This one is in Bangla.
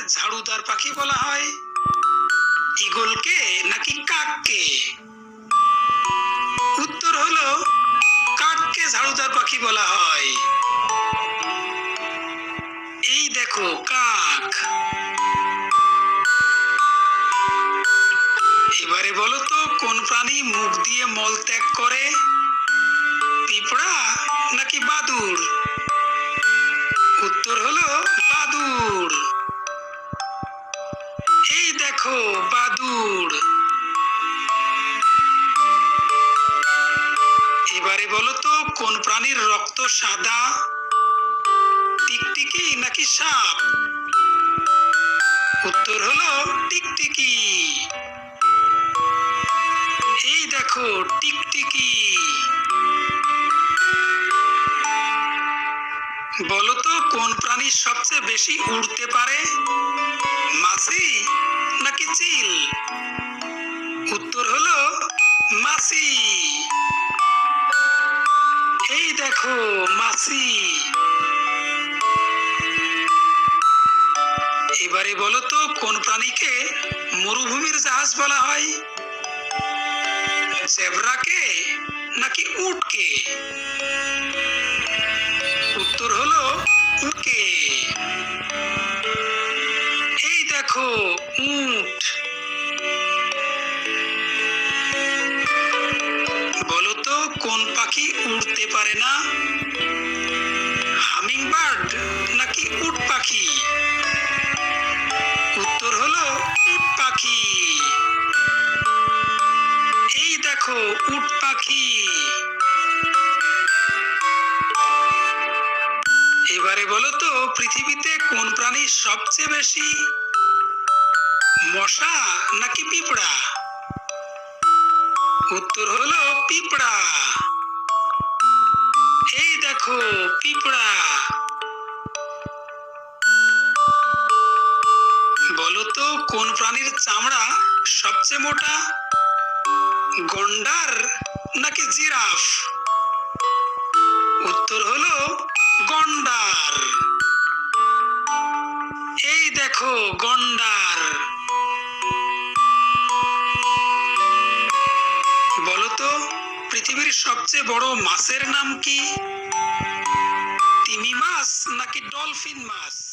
ঝাড়ুদার পাখি বলা হয়? ঈগলকে নাকি কাককে? উত্তর হলো কাককে ঝাড়ুদার পাখি বলা হয়। এই দেখো কাক। এবারে বলো তো কোন প্রাণী মুখ দিয়ে মল ত্যাগ করে? পিঁপড়া নাকি বাদুড়? উত্তর হলো বাদুড়। এই দেখো বাদুড়। এবারে বলো তো কোন প্রাণীর রক্ত সাদা? টিকটিকি নাকি সাপ? উত্তর হলো টিকটিকি। এই দেখো টিকটিকি। বলো তো কোন প্রাণী সবচেয়ে বেশি উড়তে পারে? মাছি নাকি চিল? উত্তর হলো মাছি। এই দেখো মাছি। এবারে বলো তো কোন প্রাণীকে মরুভূমির জাহাজ বলা হয়? জেব্রাকে নাকি উটকে? উত্তর হলো উটকে। এই দেখো উট। বলো তো কোন পাখি উড়তে পারে না? হামিং বার্ড নাকি উট পাখি? উত্তর হলো উট পাখি। এই দেখো উট পাখি। এবারে বলো তো পৃথিবীতে কোন প্রাণী সবচেয়ে বেশি? মশা নাকি পিঁপড়া? উত্তর হলো পিঁপড়া। এই দেখো পিঁপড়া। বলো তো কোন প্রাণীর চামড়া সবচেয়ে মোটা? গন্ডার নাকি জিরাফ? উত্তর হলো গন্ডার। এই দেখো গন্ডার। বলো তো পৃথিবীর সবচেয়ে বড় মাছের নাম কি? তিমি মাছ নাকি ডলফিন মাছ?